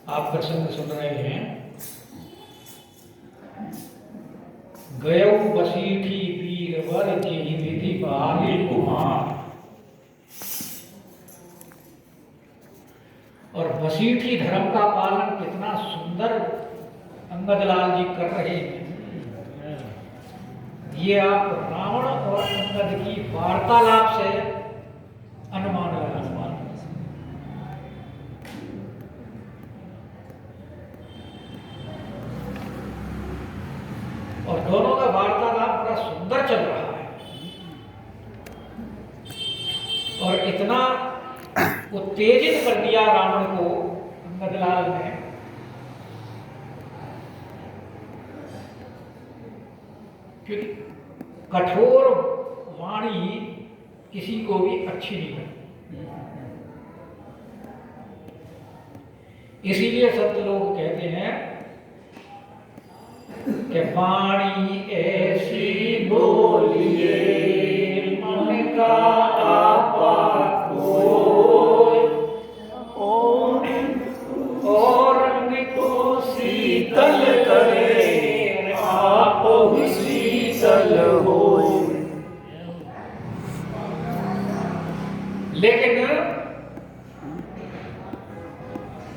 आप प्रसंग सुन रहे हैं। गयौ बसीठी पीरवर जेहि विधि बहाली कुमार। और बसीठी धर्म का पालन कितना सुंदर अंगदलाल जी कर रहे हैं। ये आप रावण और अंगद की वार्तालाप से अनुमान लगा सकते। और दोनों का वार्तालाप बड़ा सुंदर चल रहा है और इतना उत्तेजित कर दिया रावण को अंगदलाल ने क्योंकि कठोर वाणी किसी को भी अच्छी नहीं लगती। इसीलिए संत लोग कहते हैं कि वाणी ऐसी बोलिए मन का आपा खोए और अंग को शीतल करे आप शीतल हो। लेकिन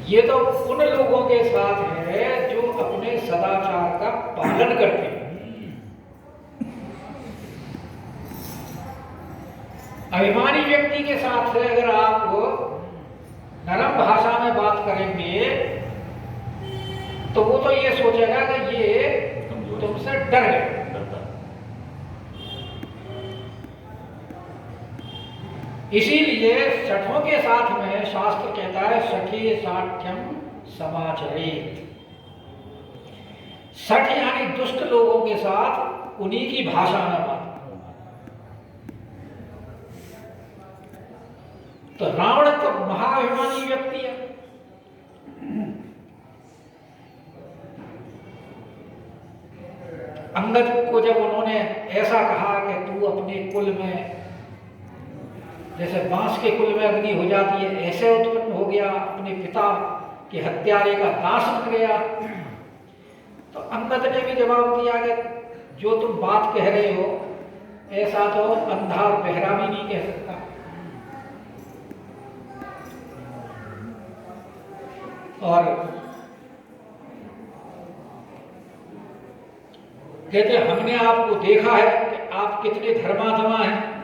ये तो उन लोगों के साथ है जो अपने सदाचार का पालन करते हैं। अभिमानी व्यक्ति के साथ से अगर आप नरम भाषा में बात करेंगे तो वो तो ये सोचेगा कि ये तुमसे डर गए। इसीलिए सठों के साथ में शास्त्र कहता है सठी साठ्यम समाचरेत। सठ यानी दुष्ट लोगों के साथ उन्हीं की भाषा में बात। तो रावण तो महाअभिमानी व्यक्ति है। अंगद को जब उन्होंने ऐसा कहा कि तू अपने कुल में जैसे बांस के कुल में अग्नि हो जाती है ऐसे उत्पन्न हो गया, अपने पिता के हत्यारे का दास बन गया, तो अंगद ने भी जवाब दिया कि जो तुम बात कह रहे हो ऐसा तो अंधा और बहरा भी नहीं कह सकता। और कहते हमने आपको देखा है कि आप कितने धर्मात्मा हैं।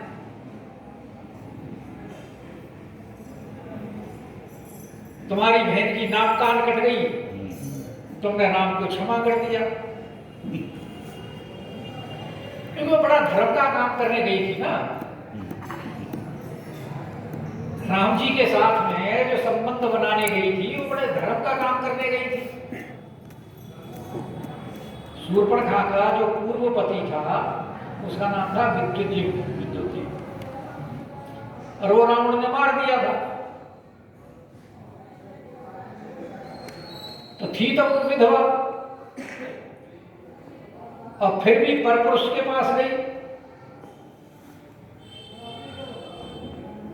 तुम्हारी बहन की नाक कान कट गई, तुमने राम को क्षमा कर दिया क्योंकि वो बड़ा धर्म का काम करने गई थी ना। राम जी के साथ में जो संबंध बनाने गई थी वो बड़े धर्म का काम करने गई थी। शूर्पणखा का जो पूर्व पति था उसका नाम था विद्युत, और वो रावण ने मार दिया था। तो थी तो वो विधवा, और फिर भी परपुरुष के पास गई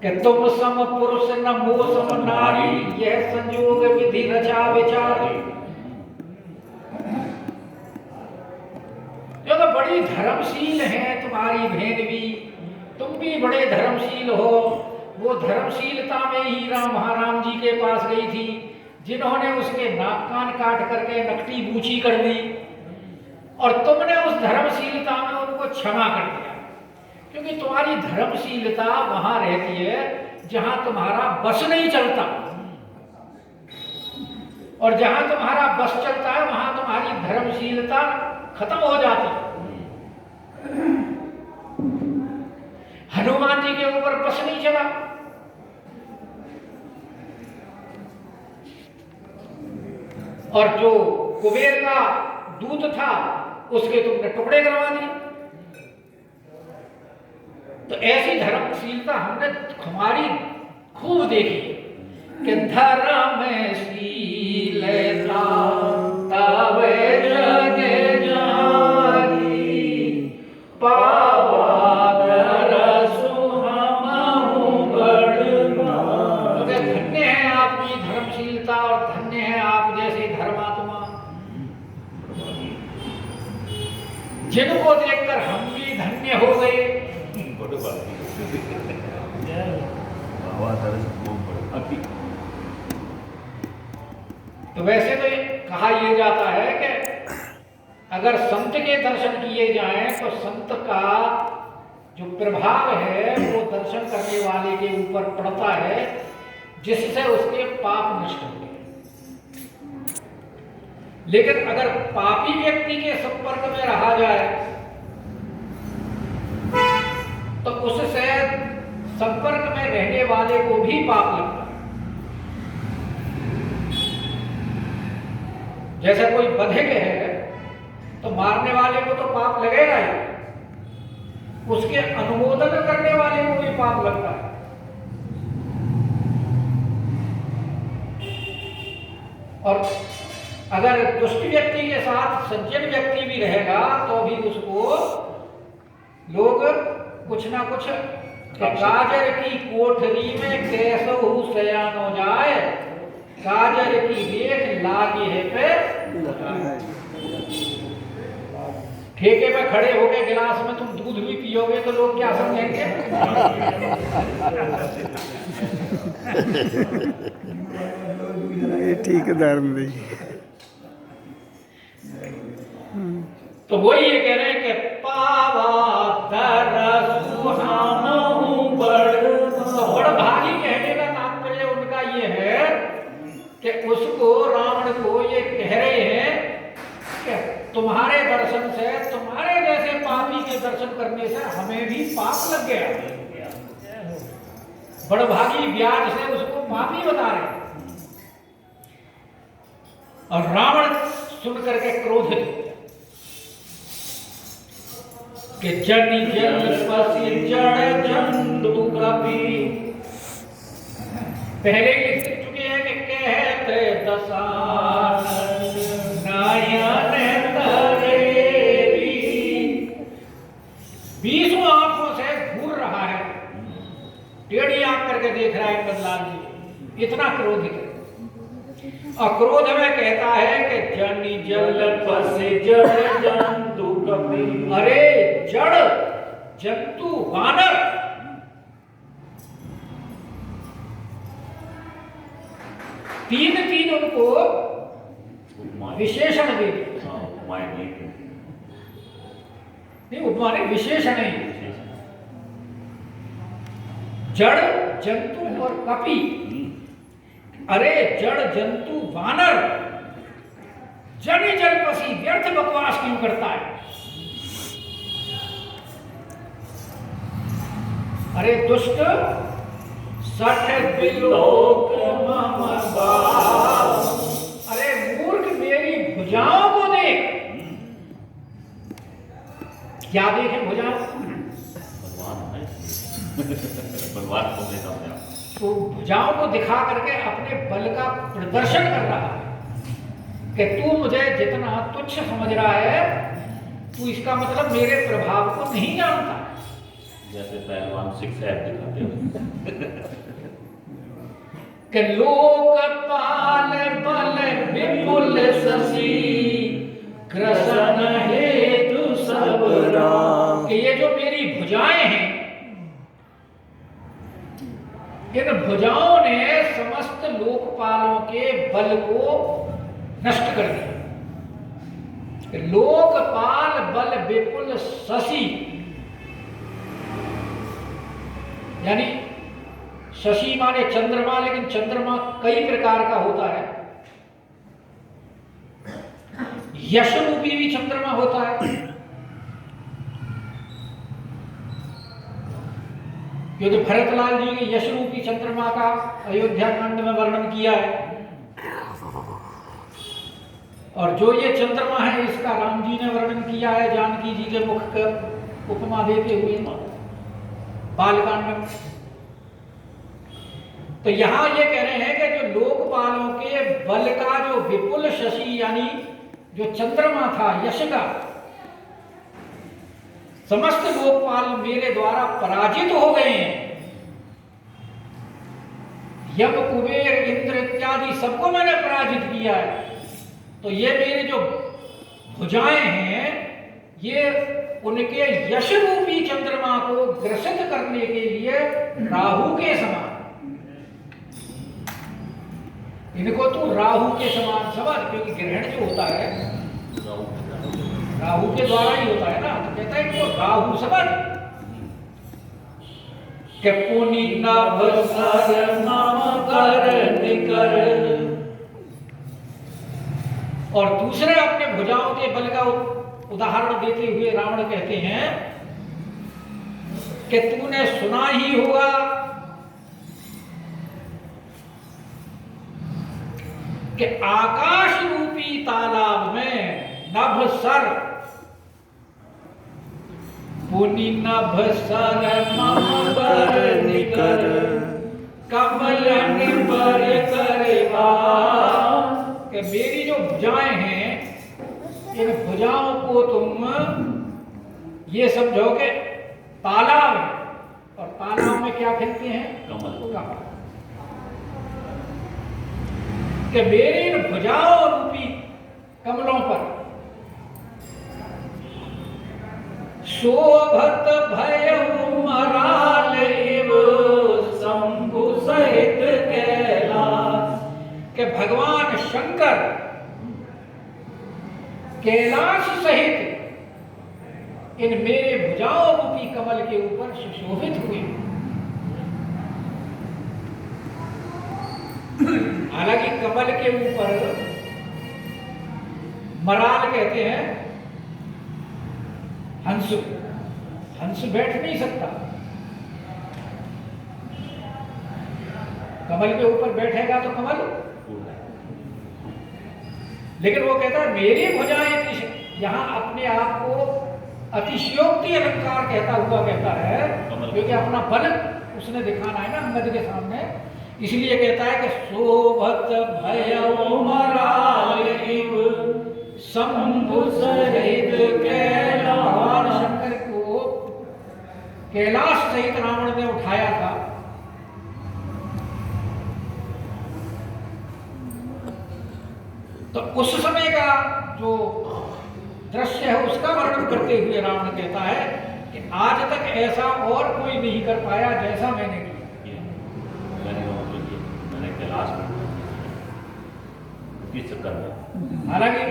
कि तुम सम पुरुष न मोह सम नारी, यह संयोग विधि रचा विचारी। जो तो बड़ी धर्मशील है तुम्हारी बहन भी, तुम भी बड़े धर्मशील हो। वो धर्मशीलता में ही महाराम जी के पास गई थी जिन्होंने उसके नाक कान काट करके नकटी बूची कर दी, और तुमने उस धर्मशीलता में उनको क्षमा कर दिया क्योंकि तुम्हारी धर्मशीलता वहां रहती है जहां तुम्हारा बस नहीं चलता, और जहां तुम्हारा बस चलता है वहां तुम्हारी धर्मशीलता खत्म हो जाती है। हनुमान जी के ऊपर बस नहीं चला, और जो कुबेर का दूत था उसके तुमने टुकड़े करवा दिए। तो ऐसी धर्मशीलता हमने हमारी खूब देखी कि धर्मशीलता तवे जगे जारी पावागर सुहमहु बड़ना। धन्य है आप की धर्मशीलता और धन्य है आप जैसे धर्मात्मा, जिनको देखकर हम भी धन्य हो गए। तो वैसे तो कहा यह जाता है कि अगर संत के दर्शन किए जाएं तो संत का जो प्रभाव है वो दर्शन करने वाले के ऊपर पड़ता है, जिससे उसके पाप नष्ट होते हैं। लेकिन अगर पापी व्यक्ति के संपर्क में रहा जाए तो उससे संपर्क में रहने वाले को भी पाप लगता है। जैसे कोई बधिक है तो मारने वाले को तो पाप लगेगा ही, उसके अनुमोदन करने वाले को भी पाप लगता है। और अगर दुष्ट व्यक्ति के साथ सज्जन व्यक्ति भी रहेगा तो भी उसको लोग कुछ ना कुछ, काजर की कोठरी में कैसो शयान हो जाए, काजर की देख लागे है पे। ठेके में खड़े होके गिलास में तुम दूध भी पियोगे तो लोग क्या समझेंगे? ये ठीक धर्म नहीं। तो वही ये कह रहे हैं कि पावा तर सुहानो बड़ भागी कहने का तात्पर्य उनका ये है कि उसको, रावण को ये कह रहे हैं कि तुम्हारे दर्शन से, तुम्हारे जैसे पापी के दर्शन करने से हमें भी पाप लग गया। बड़भागी ब्याज से उसको पापी बता रहे हैं। और रावण सुन करके क्रोधित हो कि जनि जल पसी जड़ जंतु कपि, पहले ही लिख चुके हैं कि कहते दशानन नयन तरेरी, 20 आंखों से घूर रहा है, टेढ़ी आंख करके देख रहा है कंदलाल जी, इतना क्रोधित है। और क्रोध में कहता है कि जनि जल पसे जड़ जंतु कपि, अरे जड़ जंतु वानर, तीन उनको विशेषण दे दिया। नहीं, उपमा नहीं, विशेषण नहीं। जड़ जंतु और कपि, अरे जड़ जंतु वानर, जनि जल पसी, व्यर्थ बकवास क्यों करता है? अरे दुष्ट, सठ बिलोक मम बाप, अरे मूर्ख मेरी भुजाओं को देख। क्या देखे भुजाओं? भगवान को देखा है। तो भुजाओं को दिखा करके अपने बल का प्रदर्शन कर रहा है कि तू मुझे जितना तुच्छ समझ रहा है, तू इसका मतलब मेरे प्रभाव को नहीं जानता। जैसे पहलवान सिक्स एप दिखाते हैं कि लोकपाल बल विपुल शशि, कृष्ण हेतु सब राम, कि ये जो मेरी भुजाएं हैं, इन भुजाओं ने समस्त लोकपालों के बल को नष्ट कर दिया। लोकपाल बल विपुल शशि, यानी शशि माने चंद्रमा, लेकिन चंद्रमा कई प्रकार का होता है। यश रूपी भी चंद्रमा होता है, क्योंकि भरतलाल जी ने यश रूपी चंद्रमा का अयोध्या कांड में वर्णन किया है। और जो ये चंद्रमा है इसका राम जी ने वर्णन किया है जानकी जी के मुख का उपमा देते हुए बालकांड में। तो यहां ये कह रहे हैं कि जो लोकपालों के बल का जो विपुल शशि, यानी जो चंद्रमा था यश का, समस्त लोकपाल मेरे द्वारा पराजित हो गए हैं। यम कुबेर इंद्र इत्यादि सबको मैंने पराजित किया है। तो ये मेरी जो भुजाएं हैं ये उनके यश रूपी चंद्रमा को ग्रसित करने के लिए राहु के समान, इनको तू राहु के समान समझ, क्योंकि ग्रहण जो होता है राहु के द्वारा ही होता है ना। तो कहता है इनको राहु समझ के पुनि नभ सर नाम कर निकर। और दूसरे अपने भुजाओं के बल का उदाहरण देते हुए रावण कहते हैं कि तूने सुना ही होगा कि आकाश रूपी तालाब में नभ सर, पुनि नभ सर मम कर निकर, कमल निपर करवा। कि मेरी जो भुजाएं हैं इन भुजाओं को तुम ये समझो कि तालाब है, और तालाब में क्या खेलते हैं? कमल। कि मेरी इन भुजाओं रूपी कमलों पर शोभत भयउ मराल इव शंभु सहित कैलाश। के भगवान शंकर कैलाश सहित इन मेरे भुजाओं रूपी कमल के ऊपर सुशोभित हुए। हालांकि कमल के ऊपर मराल कहते हैं हंस, हंस बैठ नहीं सकता, कमल के ऊपर बैठेगा तो कमल। लेकिन वो कहता है मेरी भुजाएं, यहां अपने आप को अतिशयोक्ति अलंकार कहता हुआ कहता है, क्योंकि अपना बल उसने दिखाना है ना अंगद के सामने, इसलिए कहता है कि शोभत भयउ मराल इव शंभु सहित कैलाश। शंकर को कैलाश सहित रावण ने उठाया था। तो उस समय का जो दृश्य है उसका वर्णन करते हुए रावण कहता है कि आज तक ऐसा और कोई नहीं कर पाया जैसा मैंने किया। मैंने कैलाश में किस चक्कर में, हालांकि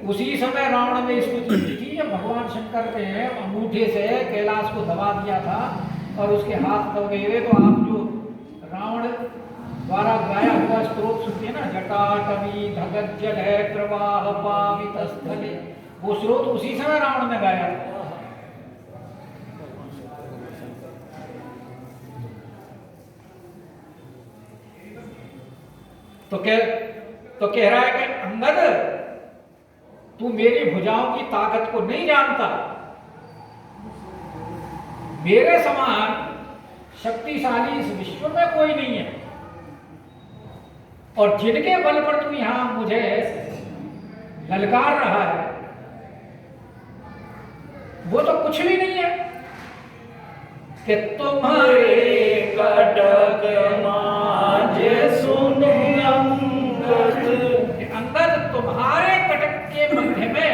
उसी समय रावण ने इसको जीती थी, भगवान शंकर ने अंगूठे से कैलाश को दबा दिया था और उसके हाथ दब गए थे। तो आप जो रावण द्वारा गाया हुआ स्त्रोत सुनते हैं ना, जटाटवी धगज्जल है प्रवाह पावित स्थले, वो स्रोत उसी समय रावण ने गाया। तो कह रहा है कि अंगद तू मेरी भुजाओं की ताकत को नहीं जानता, मेरे समान शक्तिशाली इस विश्व में कोई नहीं है, और जिनके बल पर तू यहां मुझे ललकार रहा है वो तो कुछ भी नहीं है। कि तुम्हारे कटक मांझे सुने अंगद, तुम्हारे कटक के मध्य में,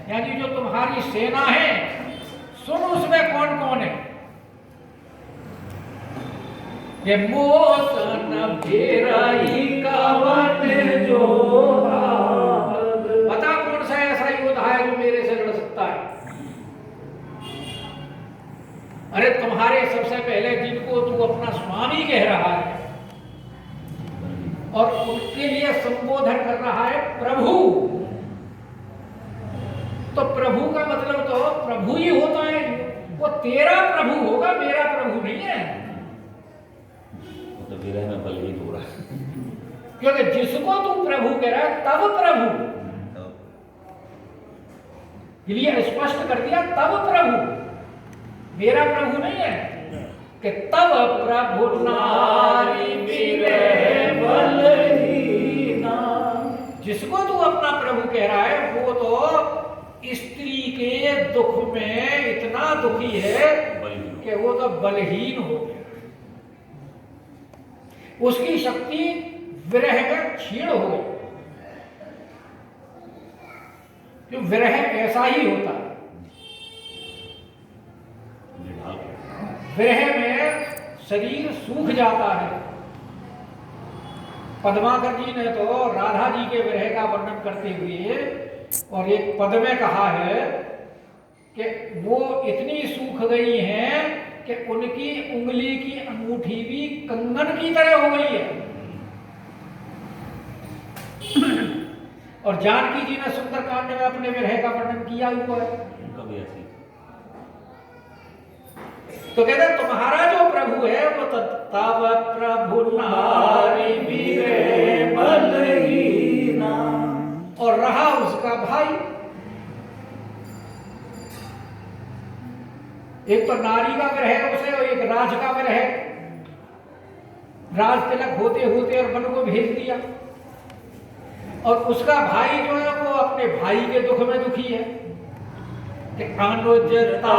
यानी जो तुम्हारी सेना है, सुन उसमें कौन कौन है। ये मोसन भेराई कावन जो, बता कौन सा ऐसा योद्धा है जो मेरे से लड़ सकता है। अरे तुम्हारे सबसे पहले जिनको तू अपना स्वामी कह रहा है और उनके लिए संबोधन कर रहा है प्रभु, तो प्रभु का मतलब तो प्रभु ही होता है, वो तेरा प्रभु होगा, मेरा प्रभु नहीं है। तो विरह में बलहीन हो रहा है, क्योंकि जिसको तू प्रभु कह रहा है तब प्रभु, इसलिए स्पष्ट कर दिया तब प्रभु, मेरा प्रभु नहीं है। कि तब प्रभु नारी विरह बलहीना, जिसको तू अपना प्रभु कह रहा है वो तो स्त्री के दुख में इतना दुखी है कि वो तो बलहीन हो गया। उसकी शक्ति विरह में क्षीण हो गई। क्यों? विरह ऐसा ही होता है। विरह में शरीर सूख जाता है। पद्माकर जी ने तो राधा जी के विरह का वर्णन करते हुए और एक पद में कहा है कि वो इतनी सूख गई हैं कि उनकी उंगली की अंगूठी भी कंगन की तरह हो गई है। और जानकी जी ने सुंदरकांड में अपने विरह का वर्णन किया हुआ है। तो कहते हैं तुम्हारा जो प्रभु है वो तो तब प्रभु नारी विरह बलहीना, और रहा उसका भाई। एक तो नारी का विरह उसे और एक राज का विरह। राज तिलक होते होते और बन को भेज दिया, और उसका भाई जो है वो अपने भाई के दुख में दुखी है कि अनुजता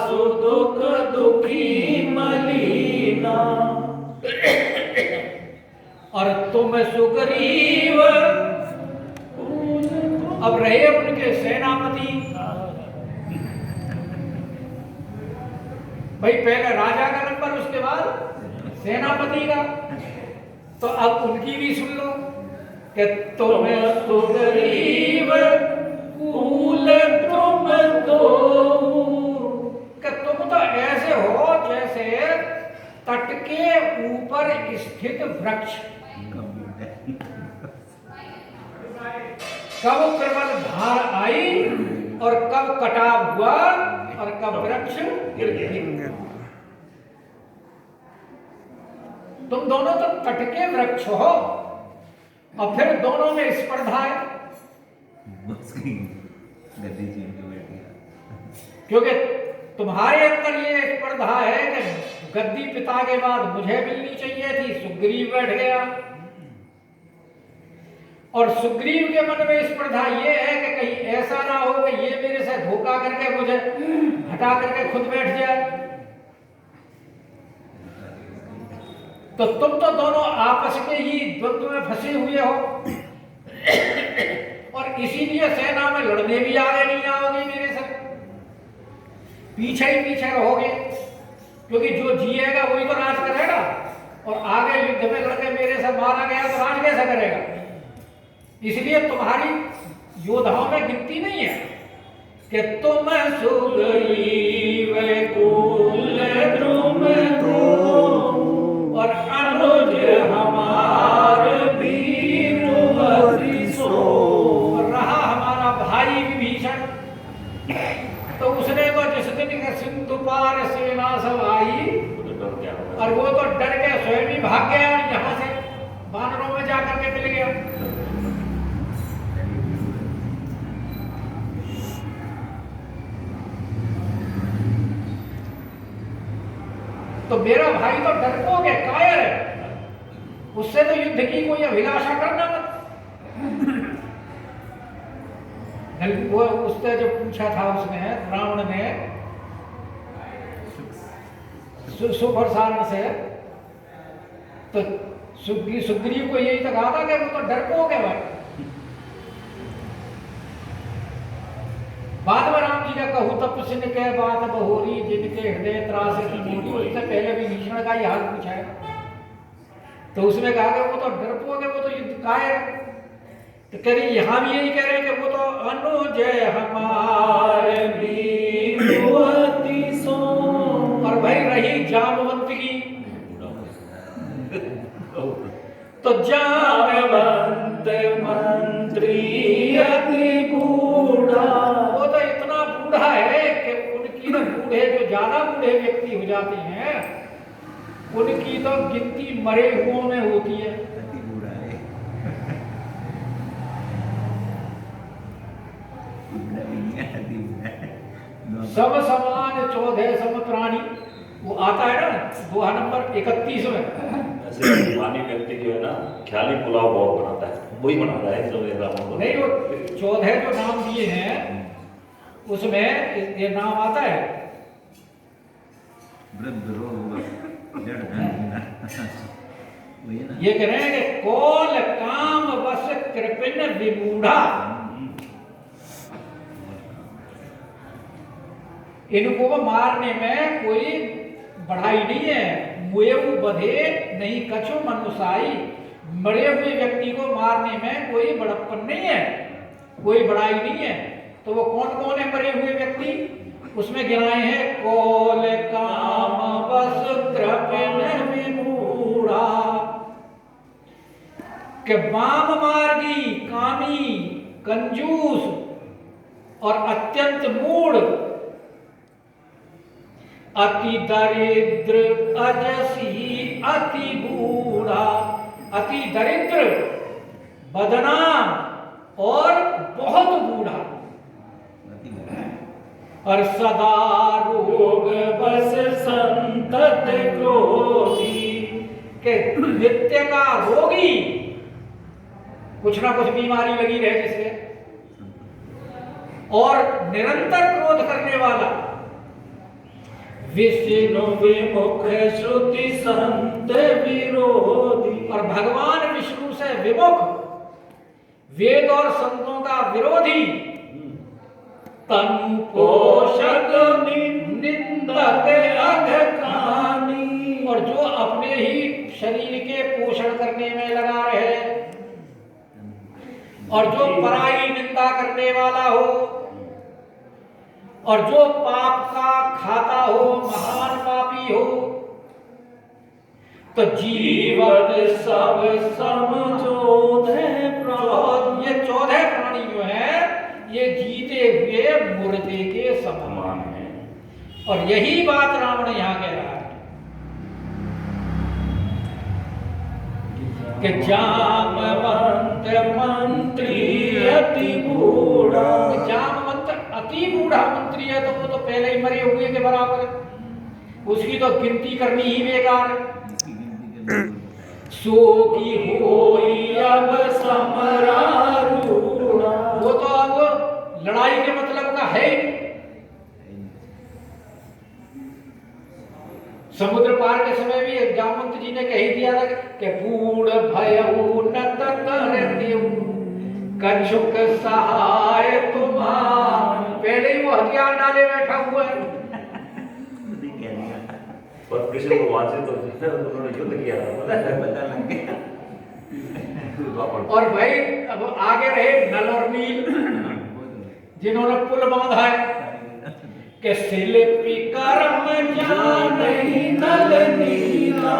सुदुख दुखी मलीना, और तुम सुग्रीव। अब रहे उनके सेनापति। भाई पहले राजा का नंबर, उसके बाद सेनापति का। तो अब उनकी भी सुन लो कि तुम सुग्रीव कुल तुम दो, कि तुम तो ऐसे हो जैसे तट के ऊपर स्थित वृक्ष। कब प्रबल धार आई और कब कटाव हुआ और कब वृक्ष गिर गया। तुम दोनों तो तट के वृक्ष हो, और फिर दोनों में स्पर्धा है। क्योंकि तुम्हारे अंदर ये स्पर्धा है कि गद्दी पिता के बाद मुझे मिलनी चाहिए थी, सुग्रीव बैठ गया। और सुग्रीव के मन में स्पर्धा ये है कि कहीं ऐसा ना हो कि ये मेरे से धोखा करके मुझे हटा करके खुद बैठ जाए। तो तुम तो दोनों आपस के ही द्वंद्व में फंसे हुए हो, और इसीलिए सेना में लड़ने भी आगे नहीं आओगे मेरे से, पीछे ही पीछे रहोगे। क्योंकि जो जिएगा वही तो राज करेगा, और आगे युद्ध में लड़के मेरे से मारा गया तो राज कैसे करेगा। इसलिए तुम्हारी योद्धाओं में गिनती नहीं है कि तुम सुग्रीव कुल द्रुम दो, और अनुज हमार वीर हरिसो, और रहा हमारा भाई विभीषण। तो उसने तो जिस दिन के सिंधु पार सेना सब आई, और वो तो डर के स्वयं ही भाग गया, यहाँ से वानरों में जाकर के मिल गया। तो मेरा भाई तो डरपोक है, कायर है, उससे तो युद्ध की कोई अभिलाषा करना मत। वो उससे जो पूछा था उसने, रावण ने सुखरसारण से, तो सुग्रीव को यही तो कहा था कि वो तो डरपोक है भाई। बाद में राम जी ने कहू तप सिंह के बात बहोरी, जिनके हृदय त्रासित मोरी। उससे पहले भी भीषण का ही हाल पूछा है, तो उसमें कहा कि वो तो डरपोक है, वो तो युद्ध कायर है। तो कह रही यहाँ भी यही कह रहे हैं कि वो तो अनुज हमारे वीर सो। और भाई रही जामवंत की, तो जामवंत मंत्री अति बूढ़ा, वो तो इतना बूढ़ा है कि उनकी तो बूढ़े जो ज्यादा बूढ़े व्यक्ति हो जाते हैं उनकी तो गिनती मरे हुओं में होती है। सब समान चौधे सम प्राणी, वो आता है ना दोहा नंबर 31 में। ऐसे रूहानी व्यक्ति जो है ना ख्याली पुलाव बहुत बनाता है, वही बनाता है जो नहीं, वो चौधे जो नाम दिए हैं उसमें ये नाम आता है। ये कह रहे हैं कि कौल काम बस कृपिन विमूढ़ा, इनको मारने में कोई बढ़ाई नहीं है। मुएऊ बधे नहीं कछु मनुसाई, मरे हुए व्यक्ति को मारने में कोई बड़प्पन नहीं है, कोई बड़ाई नहीं है। तो वो कौन कौन है मरे हुए व्यक्ति? उसमें गिनाए हैं कौल काम बस कृपिन विमूढ़ा, कि वाम मार्गी, कामी, कंजूस और अत्यंत मूढ़, अति दरिद्र अजसी अति बूढ़ा, अति दरिद्र, बदनाम और बहुत बूढ़ा, और सदा रोग बस संतत क्रोधी, के नित्य का रोगी, कुछ ना कुछ बीमारी लगी रहे जिससे, और निरंतर क्रोध करने वाला, विष्णु विमुख श्रुति संत विरोधी, और भगवान विष्णु से विमुख, वेद और संतों का विरोधी, तनु पोषक निंदक अघकानी, और जो अपने ही शरीर के पोषण करने में लगा रहे, और जो पराई निंदा करने वाला हो, और जो पाप का खाता हो, महान पापी हो, तो जीवत सब समझोधे प्राण, ये 14 प्राणी जो है ये जीते हुए मुर्दे के समान है। और यही बात रावण यहां कह रहा है कि जामवंत मंत्री अति बूढ़ा, जामवंत अति बूढ़ा मंत्री है तो वो तो पहले ही मरे हुए के बराबर है, उसकी तो गिनती करनी ही बेकार है। सो की होई अब समरारूढ़ा, वो तो अब लड़ाई के मतलब का है ही। समुद्र पार के समय भी जामवंत जी ने कही दिया था कि बूढ़ भयऊ नत करदेऊ कछुक सहाय तुम्हार, पहले ही वो हथियार डाले बैठा हुआ है। पर कृष्ण भगवान से तो उन्होंने युद्ध किया था, और भाई अब आगे रहे नल और नील, जिन्होंने पुल बांधा है कि शिल्पी कर्म जानहि नल नीला,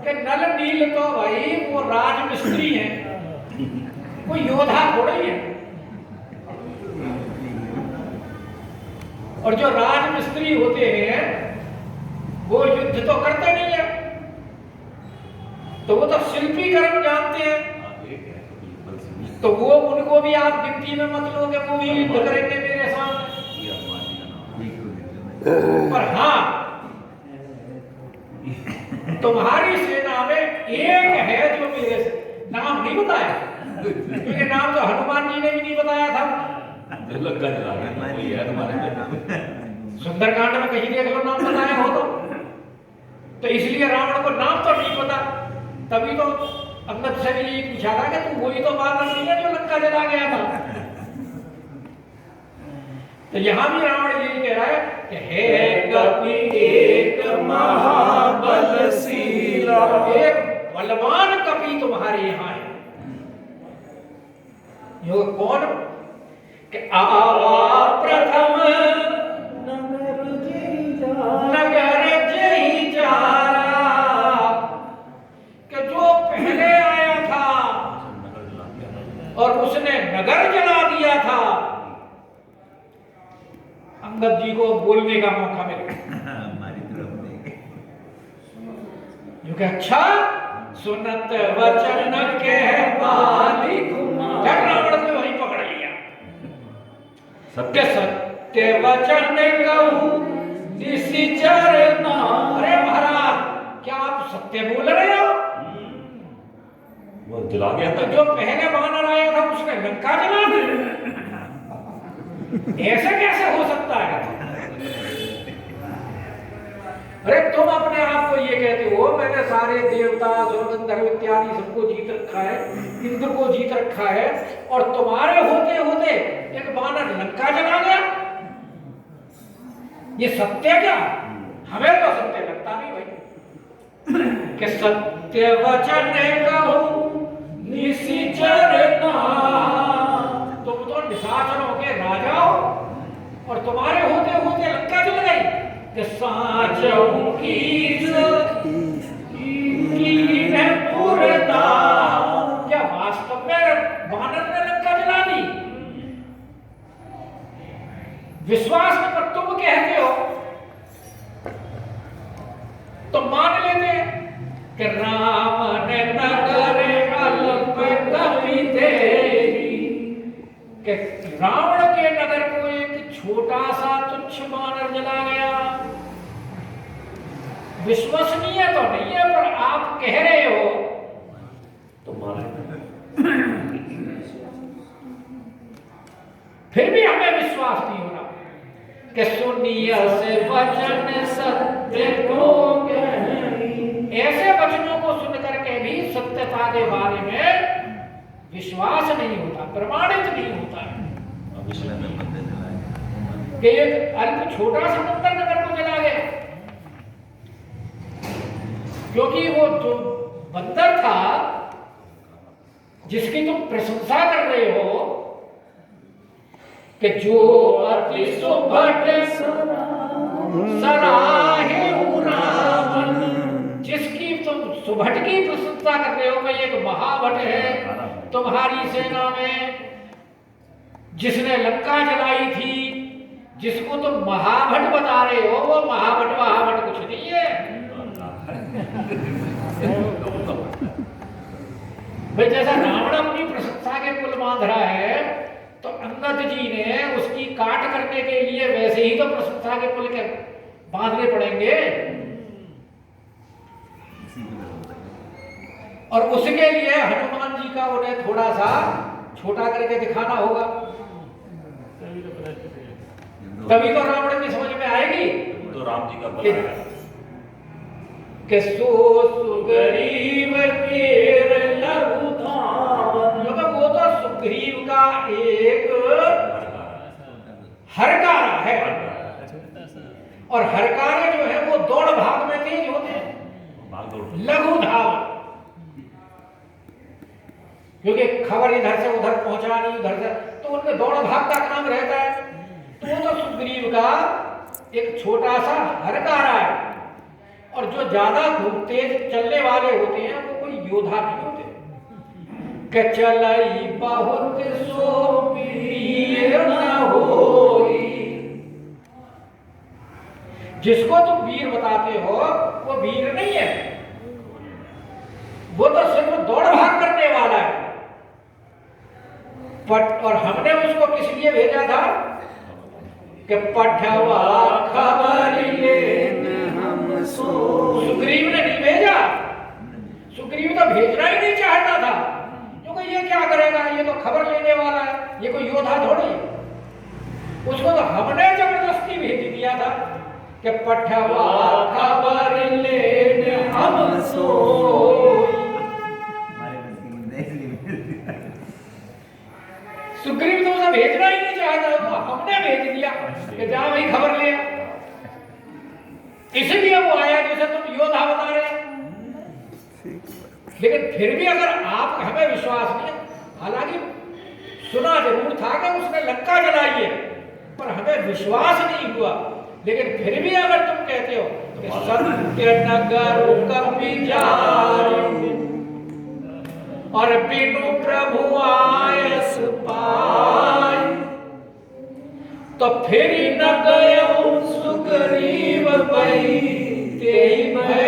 कि नल नील तो भाई वो राजमिस्त्री है, कोई योद्धा थोड़ी है। और जो राजमिस्त्री होते हैं वो युद्ध तो करते नहीं है, तो वो तो शिल्पी कर्म जानते हैं, तो वो उनको भी आप गिनती में मत लोगे, वो भी युद्ध करेंगे मेरे साथ। पर हाँ, तुम्हारी सेना में एक है जो मेरे नाम नहीं बताया, क्योंकि नाम तो हनुमान जी ने भी नहीं बताया था। सुंदरकांड में कहीं देख लो नाम बताया हो तो इसलिए रावण को नाम तो नहीं पता, तभी तो अंगद से भी यही पूछा था कि तू वही तो वानर नहीं है जो लंका जला गया था। तो यहां भी रावण यही कह रहा है कि हे कपि एक महाबलशीला, एक बलवान कपि तुम्हारे यहाँ है। यो कौन? कि आवा प्रथम नगर जय जारा, कि जो पहले आया था और उसने नगर जला दिया था। अंगद जी को बोलने का मौका मिला, जो कि अच्छा सुनत वचन के बाली कुमार, रावण को वहीं पकड़ लिया। सत्य सत्य वचन कहूं निशिचर नाम, अरे महाराज क्या आप सत्य बोल रहे हो? वो जला गया था, जो पहले वानर आया था उसने लंका जला दी, ऐसे कैसे हो सकता है? अरे तुम अपने आप को ये कहते हो मैंने सारे देवता स्वर्गंधर्व इत्यादि सबको जीत रखा है, इंद्र को जीत रखा है, और तुम्हारे होते होते एक वानर लंका जला गया। ये सत्य क्या? हमें तो सत्य लगता नहीं भाई कि सत्य वचन कहूं निशिचर ना। तुम तो निशाचरों के राजा हो और तुम्हारे होते होते लंका जल गई। कि साचों की पूर्णता, क्या वास्तव में वानर ने लंका जला दी? विश्वास में पर तुम कहते हो तो मान लेते हैं कि राम ने नगर अल्प कवि तेरी, कि रावण के नगर को एक छोटा सा तुच्छ वानर जला गया। विश्वसनीय तो नहीं है पर आप कह रहे हो तो माने फिर भी हमें विश्वास नहीं हो रहा कि सुनिए से वचन सत्य को कहें। ऐसे वचनों को सुनकर के भी सत्यता के बारे में विश्वास नहीं होता, प्रमाणित नहीं होता है कि एक अल्प छोटा सा मंदिर नगर को जला गया। क्योंकि वो जो बंदर था जिसकी तुम प्रशंसा कर रहे हो कि जो अति सुभट सराहे रावण, जिसकी तुम सुभट की प्रशंसा कर रहे हो कि एक महाभट है तुम्हारी सेना में, जिसने लंका जलाई थी, जिसको तुम महाभट बता रहे हो, वो महाभट महाभट कुछ नहीं है भाई। जैसा रावण अपनी प्रशंसा के पुल बांध रहा है तो अंगद जी ने उसकी काट करने के लिए वैसे ही तो प्रशंसा के पुल के बांधने पड़ेंगे, और उसके लिए हनुमान जी का उन्हें थोड़ा सा छोटा करके दिखाना होगा, तभी तो रावण की समझ में आएगी। तो राम जी का बनाया कि सो सुग्रीव केर लघु धाम, वो तो सुग्रीव का एक हरकारा है, और हरकारे जो है वो दौड़ भाग में तेज होते हैं, लघु धाम, क्योंकि खबर इधर से उधर पहुंचानी, उधर से, तो उनमें दौड़ भाग का काम रहता है। तो वो तो सुग्रीव का एक छोटा सा हरकारा है, और जो ज्यादा तेज चलने वाले होते हैं वो कोई योद्धा नहीं होते। कि चलई बहुत सो वीर न होई, जिसको तुम वीर बताते हो वो वीर नहीं है, वो तो सिर्फ दौड़ भाग करने वाला है। और हमने उसको किस लिए भेजा था कि पठवा खबर लेन हम सुग्रीव ने नहीं भेजा। सुग्रीव तो भेजना ही नहीं चाहता था, क्योंकि ये क्या करेगा, ये तो खबर लेने वाला है, ये कोई योद्धा थोड़ी है। उसको तो हमने जबरदस्ती भेज दिया था कि पठवा खबर लेन हम सुग्रीव तो उसे भेजना ही नहीं चाहता, तो हमने भेज दिया कि जा भाई खबर ले। इसलिए वो आया जैसे तुम योद्धा बता रहे हैं। लेकिन फिर भी अगर आप हमें विश्वास नहीं, हालांकि सुना जरूर था कि उसने लंका जलाई है, पर हमें विश्वास नहीं हुआ। लेकिन फिर भी अगर तुम कहते हो कि सत्य नगर कपि जाई और बिनु प्रभु आयस पाई, तो फिर न गयो सुग्रीव भई तेई भय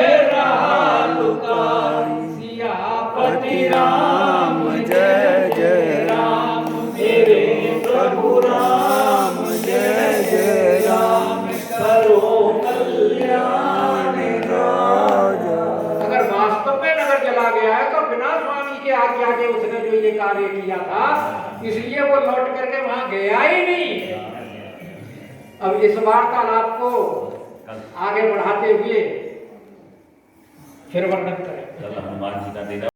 लुकाई। सियापति राम जय जय राम, मेरे प्रभु राम जय जय राम, करो कल्याण राजा। अगर वास्तव में नगर चला गया है तो बिना स्वामी के आज्ञा के उसने जो ये कार्य किया था, इसलिए वो लौट करके वहां गया ही नहीं। अब इस वार्तालाप को कल आगे बढ़ाते हुए फिर वर्णन करें। कल हनुमान जी का दिन है।